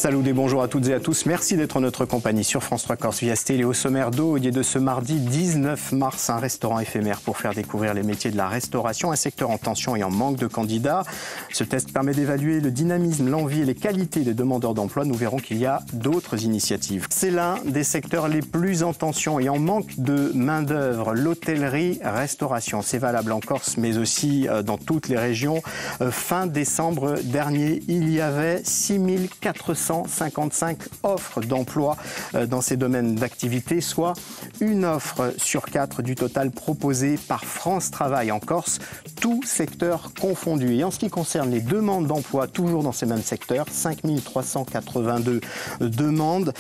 Salut et bonjour à toutes et à tous. Merci d'être en notre compagnie sur France 3 Corse via Télé. Au sommaire d'aujourd'hui de ce mardi 19 mars, un restaurant éphémère pour faire découvrir les métiers de la restauration, un secteur en tension et en manque de candidats. Ce test permet d'évaluer le dynamisme, l'envie et les qualités des demandeurs d'emploi. Nous verrons qu'il y a d'autres initiatives. C'est l'un des secteurs les plus en tension et en manque de main-d'œuvre. L'hôtellerie-restauration, c'est valable en Corse, mais aussi dans toutes les régions. Fin décembre dernier, il y avait 6455 offres d'emploi dans ces domaines d'activité, soit une offre sur 4 du total proposé par France Travail en Corse, tout secteur confondu. Et en ce qui concerne les demandes d'emploi, toujours dans ces mêmes secteurs, 5382 demandes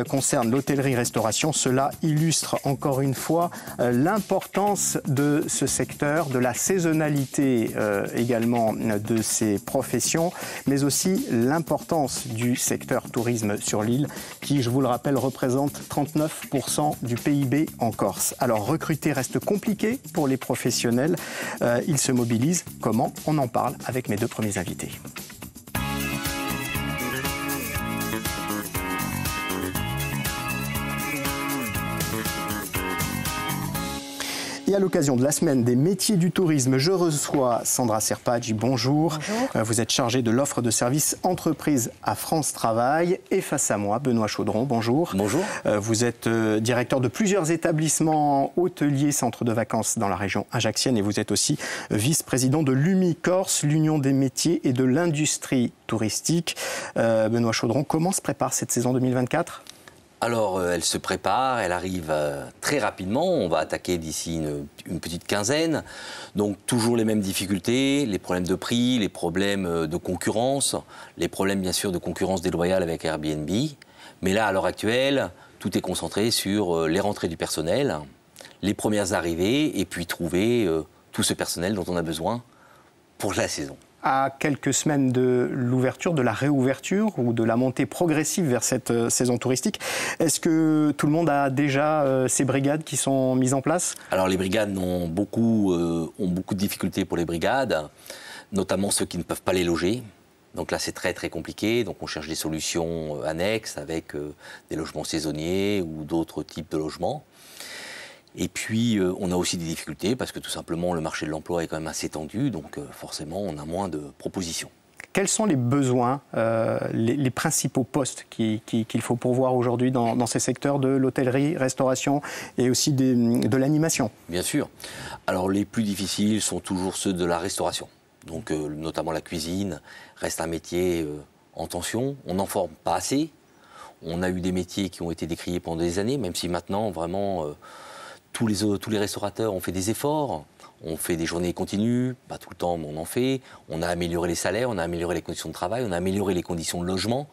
concernent l'hôtellerie-restauration. Cela illustre encore une fois l'importance de ce secteur, de la saisonnalité également de ces professions, mais aussi l'importance du secteur tourisme sur l'île qui, je vous le rappelle, représente 39% du PIB en Corse. Alors recruter reste compliqué pour les professionnels. Ils se mobilisent. Comment? On en parle avec mes deux premiers invités. Et à l'occasion de la semaine des métiers du tourisme, je reçois Sandra Serpaggi. Bonjour. Bonjour. Vous êtes chargée de l'offre de services entreprises à France Travail. Et face à moi, Benoît Chaudron. Bonjour. Bonjour. Vous êtes directeur de plusieurs établissements hôteliers, centres de vacances dans la région ajaxienne. Et vous êtes aussi vice-président de l'UMI Corse, l'Union des métiers et de l'industrie touristique. Benoît Chaudron, comment se prépare cette saison 2024 ? Alors, elle se prépare, elle arrive très rapidement. On va attaquer d'ici une petite quinzaine. Donc, toujours les mêmes difficultés, les problèmes de prix, les problèmes de concurrence, les problèmes, bien sûr, de concurrence déloyale avec Airbnb. Mais là, à l'heure actuelle, tout est concentré sur les rentrées du personnel, les premières arrivées, et puis trouver tout ce personnel dont on a besoin pour la saison. À quelques semaines de l'ouverture, de la réouverture ou de la montée progressive vers cette saison touristique, est-ce que tout le monde a déjà ces brigades qui sont mises en place? Alors les brigades ont beaucoup de difficultés pour les brigades, notamment ceux qui ne peuvent pas les loger. Donc là c'est très très compliqué, donc on cherche des solutions annexes avec des logements saisonniers ou d'autres types de logements. Et puis, on a aussi des difficultés parce que tout simplement, le marché de l'emploi est quand même assez tendu, donc forcément, on a moins de propositions. Quels sont les besoins, les principaux postes qu'il faut pourvoir aujourd'hui dans ces secteurs de l'hôtellerie, restauration et aussi de l'animation? Bien sûr. Alors, les plus difficiles sont toujours ceux de la restauration. Donc, notamment la cuisine reste un métier en tension. On n'en forme pas assez. On a eu des métiers qui ont été décriés pendant des années, même si maintenant, vraiment... Tous les restaurateurs ont fait des efforts, on fait des journées continues, pas tout le temps, mais on en fait. On a amélioré les salaires, on a amélioré les conditions de travail, on a amélioré les conditions de logement.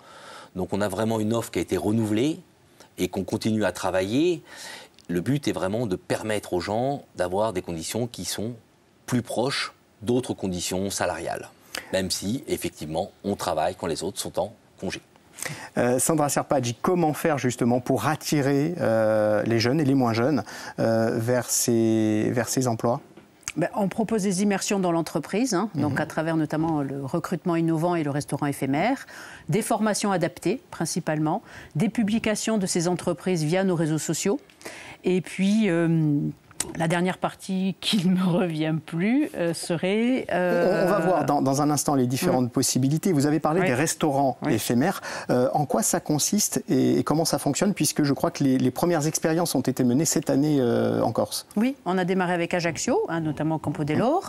Donc on a vraiment une offre qui a été renouvelée et qu'on continue à travailler. Le but est vraiment de permettre aux gens d'avoir des conditions qui sont plus proches d'autres conditions salariales. Même si, effectivement, on travaille quand les autres sont en congé. Sandra Serpaggi, comment faire justement pour attirer les jeunes et les moins jeunes vers ces emplois? On propose des immersions dans l'entreprise, donc à travers notamment le recrutement innovant et le restaurant éphémère, des formations adaptées principalement, des publications de ces entreprises via nos réseaux sociaux, et puis... La dernière partie qui ne me revient plus serait... On va voir dans un instant les différentes possibilités. Vous avez parlé des restaurants éphémères. En quoi ça consiste et comment ça fonctionne, puisque je crois que les premières expériences ont été menées cette année en Corse? Oui, on a démarré avec Ajaccio, notamment Campo dell'Oro.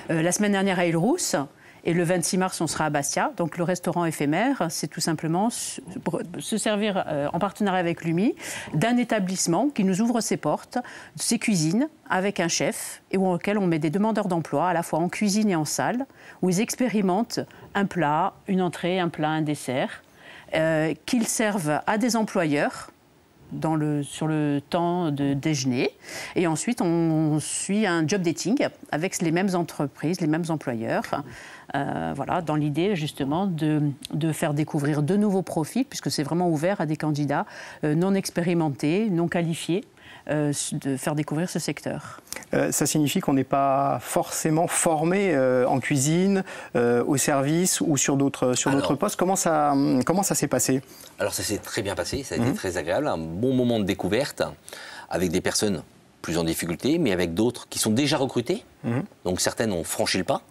La semaine dernière à Île-Rousse. Et le 26 mars, on sera à Bastia. Donc le restaurant éphémère, c'est tout simplement se servir en partenariat avec l'UMI d'un établissement qui nous ouvre ses portes, ses cuisines, avec un chef, et auquel on met des demandeurs d'emploi, à la fois en cuisine et en salle, où ils expérimentent un plat, une entrée, un plat, un dessert, qu'ils servent à des employeurs sur le temps de déjeuner. Et ensuite, on suit un job dating avec les mêmes entreprises, les mêmes employeurs. Voilà, dans l'idée justement de faire découvrir de nouveaux profils, puisque c'est vraiment ouvert à des candidats non expérimentés, non qualifiés, de faire découvrir ce secteur. Ça signifie qu'on n'est pas forcément formé en cuisine, au service ou sur d'autres postes. Comment ça s'est passé? Alors ça s'est très bien passé, ça a été très agréable, un bon moment de découverte avec des personnes plus en difficulté, mais avec d'autres qui sont déjà recrutées. Donc certaines ont franchi le pas.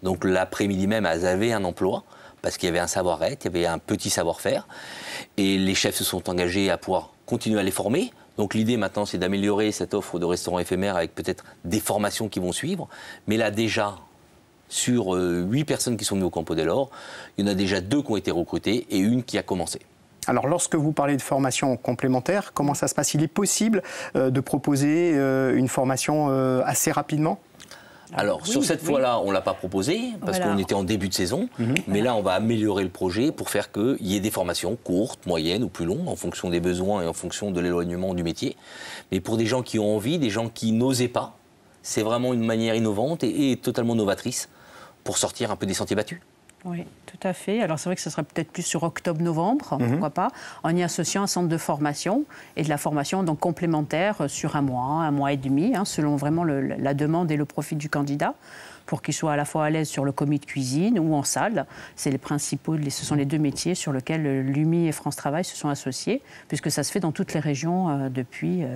Donc l'après-midi même, elles avaient un emploi parce qu'il y avait un savoir-être, il y avait un petit savoir-faire. Et les chefs se sont engagés à pouvoir continuer à les former. Donc l'idée maintenant, c'est d'améliorer cette offre de restaurants éphémères avec peut-être des formations qui vont suivre. Mais là déjà, sur 8 personnes qui sont venues au Campo dell'Oro, il y en a déjà 2 qui ont été recrutées et une qui a commencé. Alors, lorsque vous parlez de formation complémentaire, comment ça se passe? Il est possible de proposer une formation assez rapidement? Alors, sur cette fois-là, on ne l'a pas proposé, parce qu'on était en début de saison. Mais là, on va améliorer le projet pour faire qu'il y ait des formations courtes, moyennes ou plus longues, en fonction des besoins et en fonction de l'éloignement du métier. Mais pour des gens qui ont envie, des gens qui n'osaient pas, c'est vraiment une manière innovante et totalement novatrice pour sortir un peu des sentiers battus. Oui, tout à fait. Alors c'est vrai que ce serait peut-être plus sur octobre-novembre, pourquoi pas, en y associant un centre de formation et de la formation donc complémentaire sur un mois et demi, selon vraiment la demande et le profil du candidat, pour qu'il soit à la fois à l'aise sur le commis de cuisine ou en salle. C'est ce sont les 2 métiers sur lesquels l'UMI et France Travail se sont associés, puisque ça se fait dans toutes les régions depuis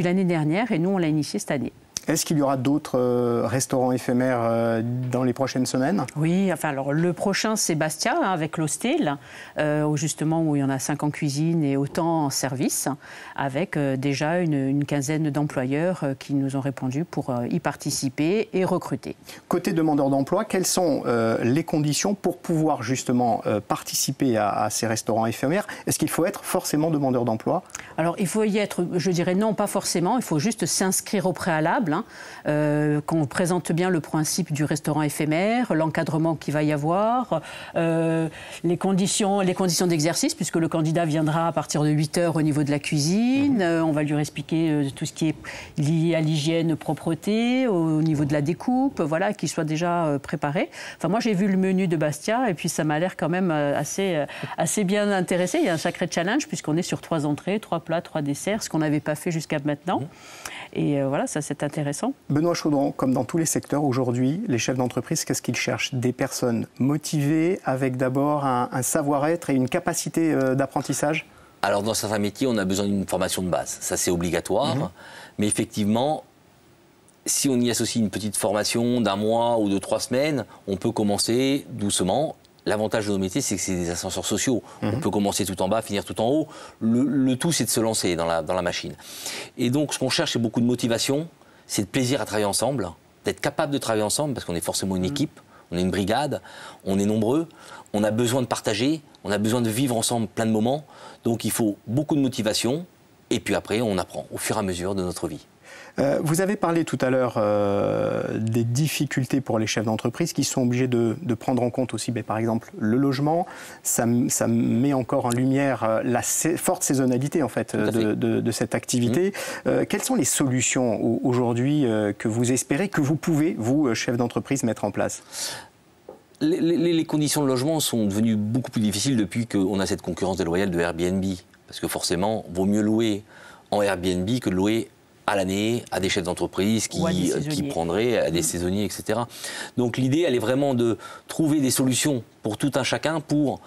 l'année dernière, et nous on l'a initié cette année. Est-ce qu'il y aura d'autres restaurants éphémères dans les prochaines semaines? Oui, enfin, alors, le prochain, c'est Bastia, avec l'Hostel, où il y en a 5 en cuisine et autant en service, avec déjà une quinzaine d'employeurs qui nous ont répondu pour y participer et recruter. Côté demandeurs d'emploi, quelles sont les conditions pour pouvoir justement participer à ces restaurants éphémères? Est-ce qu'il faut être forcément demandeur d'emploi? Alors, il faut y être, je dirais non, pas forcément, il faut juste s'inscrire au préalable. Qu'on présente bien le principe du restaurant éphémère, l'encadrement qu'il va y avoir, les conditions d'exercice, puisque le candidat viendra à partir de 8 heures au niveau de la cuisine. On va lui expliquer tout ce qui est lié à l'hygiène, propreté, au niveau de la découpe, voilà, qu'il soit déjà préparé. Enfin, moi, j'ai vu le menu de Bastia et puis ça m'a l'air quand même assez bien intéressé. Il y a un sacré challenge puisqu'on est sur 3 entrées, 3 plats, 3 desserts, ce qu'on n'avait pas fait jusqu'à maintenant. Et voilà, ça c'est intéressant. Benoît Chaudron, comme dans tous les secteurs aujourd'hui, les chefs d'entreprise, qu'est-ce qu'ils cherchent? Des personnes motivées, avec d'abord un savoir-être et une capacité d'apprentissage? Alors dans certains métiers, on a besoin d'une formation de base. Ça c'est obligatoire. Mais effectivement, si on y associe une petite formation d'1 mois ou de 3 semaines, on peut commencer doucement. L'avantage de nos métiers, c'est que c'est des ascenseurs sociaux. On peut commencer tout en bas, finir tout en haut. Le tout, c'est de se lancer dans la machine. Et donc, ce qu'on cherche, c'est beaucoup de motivation, c'est de plaisir à travailler ensemble, d'être capable de travailler ensemble, parce qu'on est forcément une équipe, on est une brigade, on est nombreux, on a besoin de partager, on a besoin de vivre ensemble plein de moments. Donc, il faut beaucoup de motivation, et puis après, on apprend au fur et à mesure de notre vie. Vous avez parlé tout à l'heure des difficultés pour les chefs d'entreprise qui sont obligés de prendre en compte aussi, par exemple, le logement. Ça met encore en lumière la forte saisonnalité en fait, de cette activité. Quelles sont les solutions aujourd'hui que vous espérez, que vous pouvez, vous, chef d'entreprise, mettre en place? Les conditions de logement sont devenues beaucoup plus difficiles depuis qu'on a cette concurrence déloyale de Airbnb. Parce que forcément, il vaut mieux louer en Airbnb que de louer à l'année, à des chefs d'entreprise qui prendraient, à des saisonniers, etc. Donc l'idée, elle est vraiment de trouver des solutions pour tout un chacun pour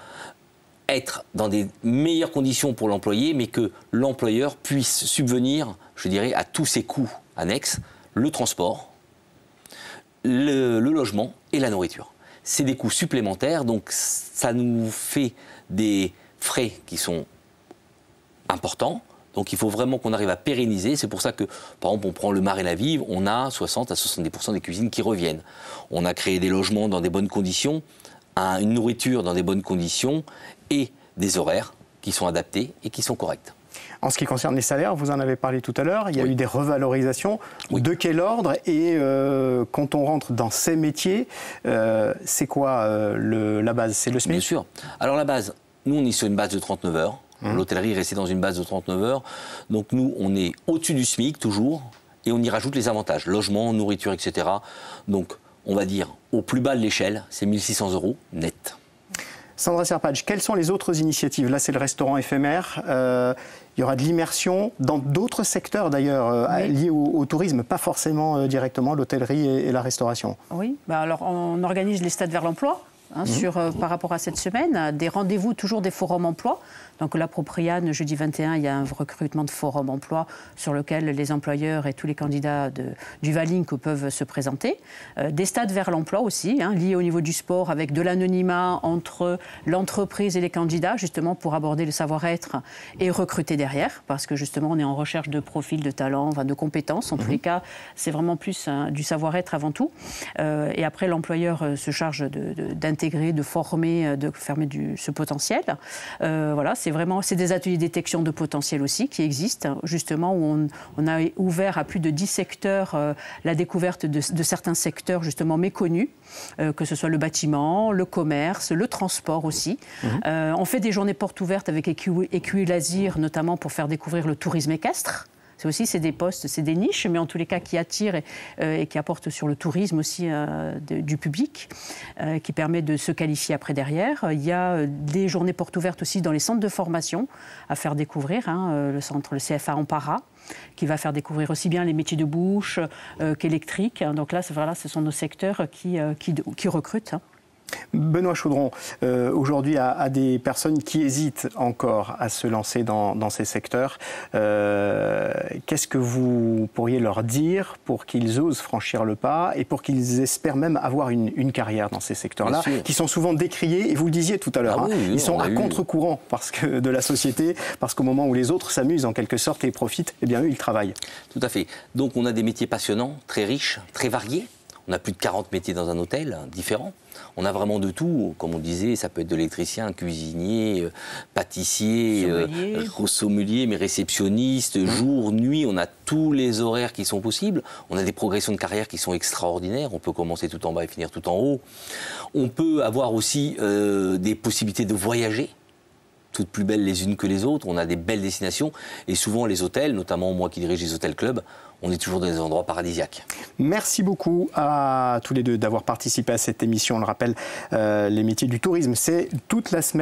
être dans des meilleures conditions pour l'employé, mais que l'employeur puisse subvenir, je dirais, à tous ses coûts annexes, le transport, le logement et la nourriture. C'est des coûts supplémentaires, donc ça nous fait des frais qui sont importants. Donc il faut vraiment qu'on arrive à pérenniser. C'est pour ça que, par exemple, on prend le Mar et la Vive, on a 60 à 70% des cuisines qui reviennent. On a créé des logements dans des bonnes conditions, une nourriture dans des bonnes conditions et des horaires qui sont adaptés et qui sont corrects. En ce qui concerne les salaires, vous en avez parlé tout à l'heure, il y a eu des revalorisations. De quel ordre? Et quand on rentre dans ces métiers, c'est quoi la base? C'est le SMIC? Bien sûr. Alors la base, nous on est sur une base de 39 heures. L'hôtellerie est restée dans une base de 39 heures. Donc nous, on est au-dessus du SMIC toujours et on y rajoute les avantages, logement, nourriture, etc. Donc on va dire au plus bas de l'échelle, c'est 1 600 € net. Sandra Serpage, quelles sont les autres initiatives? Là, c'est le restaurant éphémère. Il y aura de l'immersion dans d'autres secteurs d'ailleurs liés au tourisme, pas forcément directement l'hôtellerie et la restauration. Oui, alors on organise les stades vers l'emploi. Par rapport à cette semaine, des rendez-vous, toujours des forums emploi. Donc là, pour Priane, jeudi 21, il y a un recrutement de forum emploi sur lequel les employeurs et tous les candidats du Valink peuvent se présenter. Des stades vers l'emploi aussi, liés au niveau du sport, avec de l'anonymat entre l'entreprise et les candidats, justement pour aborder le savoir-être et recruter derrière, parce que justement, on est en recherche de profils, de talents, de compétences. En tous les cas, c'est vraiment plus du savoir-être avant tout. Et après, l'employeur se charge d'intégrer, de former ce potentiel. Voilà, c'est des ateliers de détection de potentiel aussi qui existent, justement, où on a ouvert à plus de 10 secteurs la découverte de certains secteurs justement méconnus, que ce soit le bâtiment, le commerce, le transport aussi. On fait des journées portes ouvertes avec Equilasir, notamment pour faire découvrir le tourisme équestre. C'est des postes, c'est des niches, mais en tous les cas qui attirent et qui apportent sur le tourisme aussi du public, qui permet de se qualifier après derrière. Il y a des journées portes ouvertes aussi dans les centres de formation à faire découvrir, le CFA en para, qui va faire découvrir aussi bien les métiers de bouche qu'électrique. Donc là, ce sont nos secteurs qui recrutent. Benoît Chaudron, aujourd'hui, à des personnes qui hésitent encore à se lancer dans ces secteurs, qu'est-ce que vous pourriez leur dire pour qu'ils osent franchir le pas et pour qu'ils espèrent même avoir une carrière dans ces secteurs-là, qui sont souvent décriés, et vous le disiez tout à l'heure, ils sont à contre-courant de la société, parce qu'au moment où les autres s'amusent en quelque sorte et profitent, eh bien eux, ils travaillent. Tout à fait. Donc on a des métiers passionnants, très riches, très variés. On a plus de 40 métiers dans un hôtel, différents. On a vraiment de tout, comme on disait, ça peut être de l'électricien, cuisinier, pâtissier, sommelier, mais réceptionniste, jour, nuit, on a tous les horaires qui sont possibles. On a des progressions de carrière qui sont extraordinaires, on peut commencer tout en bas et finir tout en haut. On peut avoir aussi des possibilités de voyager, toutes plus belles les unes que les autres, on a des belles destinations, et souvent les hôtels, notamment moi qui dirige les hôtels clubs, on est toujours dans des endroits paradisiaques. Merci beaucoup à tous les deux d'avoir participé à cette émission. On le rappelle, les métiers du tourisme, c'est toute la semaine.